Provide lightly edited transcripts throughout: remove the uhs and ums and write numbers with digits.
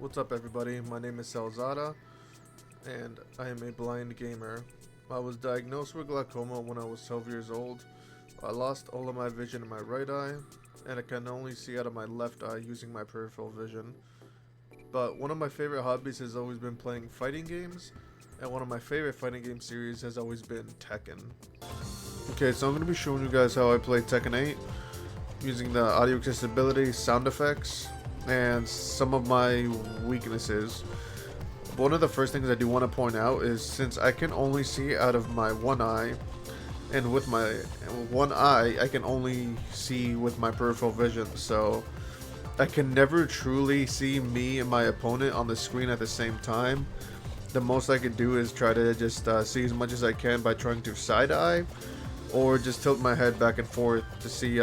What's up everybody, my name is Salzada and I am a blind gamer. I was diagnosed with glaucoma when I was 12 years old. I lost all of my vision in my right eye and I can only see out of my left eye using my peripheral vision. But one of my favorite hobbies has always been playing fighting games, and one of my favorite fighting game series has always been Tekken. Okay, so I'm going to be showing you guys how I play Tekken 8 using the audio accessibility, sound effects, and some of my weaknesses. One of the first things I do want to point out is, since I can only see out of my one eye, and with my one eye I can only see with my peripheral vision, so I can never truly see me and my opponent on the screen at the same time. The most I can do is try to just see as much as I can by trying to side eye or just tilt my head back and forth to see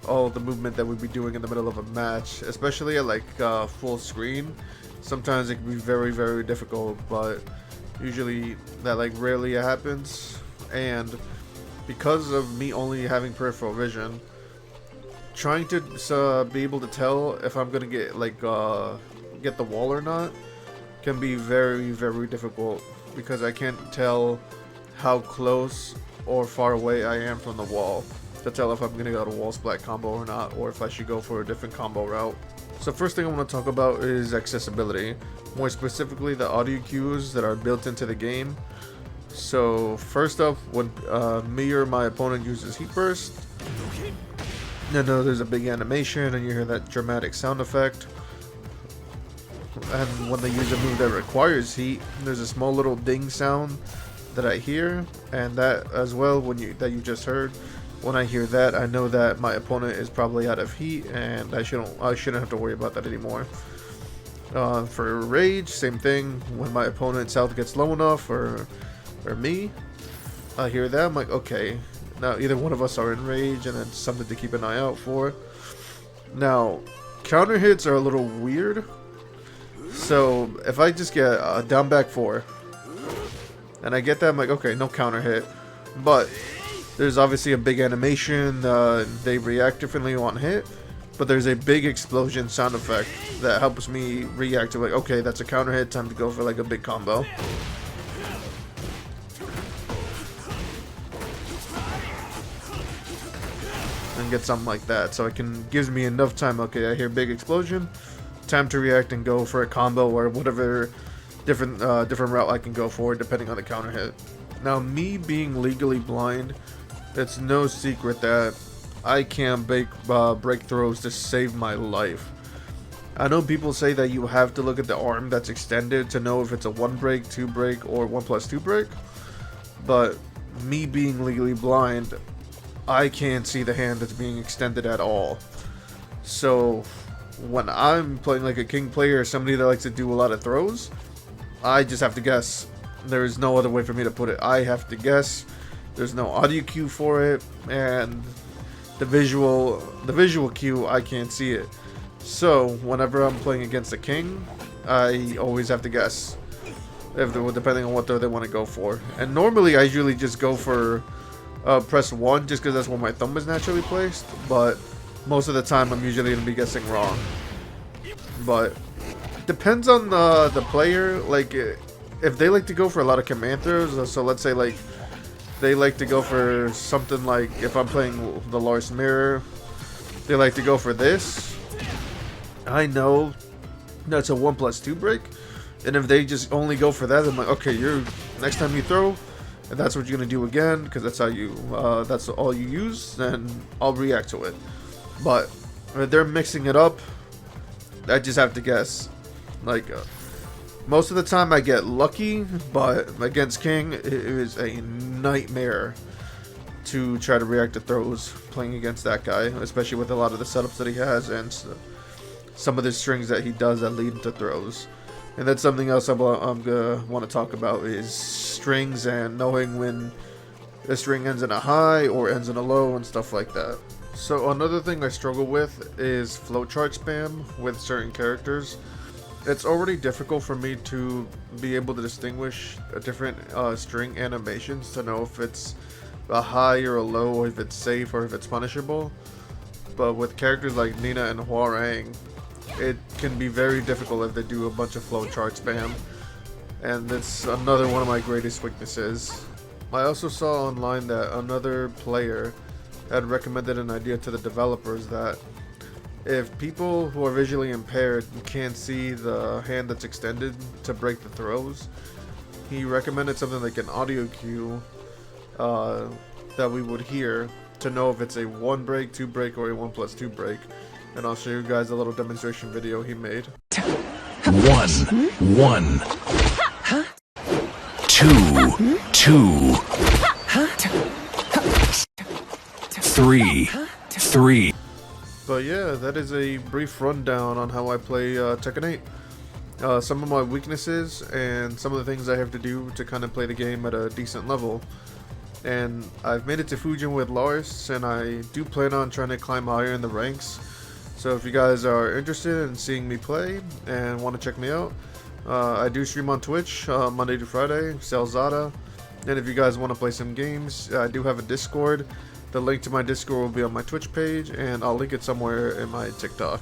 all the movement that we'd be doing in the middle of a match, especially at like full screen. Sometimes it can be very difficult, but usually that like rarely happens. And because of me only having peripheral vision, trying to be able to tell if I'm gonna get get the wall or not can be very difficult, because I can't tell how close or far away I am from the wall to tell if I'm gonna go to wall splat combo or not, or if I should go for a different combo route. So first thing I want to talk about is accessibility, more specifically the audio cues that are built into the game. So first up, when me or my opponent uses heat burst, there's a big animation and you hear that dramatic sound effect. And when they use a move that requires heat, there's a small little ding sound that I hear, and that as well that you just heard. When I hear that, I know that my opponent is probably out of heat, and I shouldn't have to worry about that anymore. For rage, same thing. When my opponent's health gets low enough, or me, I hear that, I'm like, okay, now either one of us are in rage, and it's something to keep an eye out for. Now, counter hits are a little weird. So if I just get a down back 4, and I get that, I'm like, okay, no counter hit, but there's obviously a big animation, they react differently on hit, but there's a big explosion sound effect that helps me react to, like, okay, that's a counter hit, time to go for like a big combo. And get something like that, so it gives me enough time. Okay, I hear big explosion, time to react and go for a combo or whatever different route I can go for depending on the counter hit. Now, me being legally blind, it's no secret that I can't break throws to save my life. I know people say that you have to look at the arm that's extended to know if it's a 1 break, 2 break, or 1+2 break, but me being legally blind, I can't see the hand that's being extended at all. So when I'm playing like a king player or somebody that likes to do a lot of throws, I just have to guess. There is no other way for me to put it. I have to guess. There's no audio cue for it, and the visual cue, I can't see it. So whenever I'm playing against a king, I always have to guess, depending on what throw they want to go for. And normally I usually just go for press 1, just because that's where my thumb is naturally placed, but most of the time I'm usually going to be guessing wrong. But depends on the player. Like, if they like to go for a lot of command throws, so let's say like they like to go for something like, if I'm playing the Lars Mirror, they like to go for this, I know that's a 1+2 break, and if they just only go for that, I'm like, okay, next time you throw, and that's what you're gonna do again, because that's how that's all you use, then I'll react to it. But if they're mixing it up, I just have to guess. Like, most of the time I get lucky, but against King, it is a nightmare to try to react to throws playing against that guy, especially with a lot of the setups that he has and some of the strings that he does that lead to throws. And that's something else I'm gonna want to talk about, is strings and knowing when a string ends in a high or ends in a low and stuff like that. So another thing I struggle with is flowchart spam with certain characters. It's already difficult for me to be able to distinguish different string animations to know if it's a high or a low, or if it's safe or if it's punishable. But with characters like Nina and Huarang, it can be very difficult if they do a bunch of flowchart spam, and that's another one of my greatest weaknesses. I also saw online that another player had recommended an idea to the developers that if people who are visually impaired can't see the hand that's extended to break the throws, he recommended something like an audio cue that we would hear to know if it's a 1 break, 2 break, or a 1+2 break. And I'll show you guys a little demonstration video he made. 1, 1, 2, 2, 3, 3. But yeah, that is a brief rundown on how I play Tekken 8. Some of my weaknesses and some of the things I have to do to kind of play the game at a decent level. And I've made it to Fujin with Lars, and I do plan on trying to climb higher in the ranks. So if you guys are interested in seeing me play and want to check me out, I do stream on Twitch Monday to Friday, Salzada. And if you guys want to play some games, I do have a Discord. The link to my Discord will be on my Twitch page, and I'll link it somewhere in my TikTok.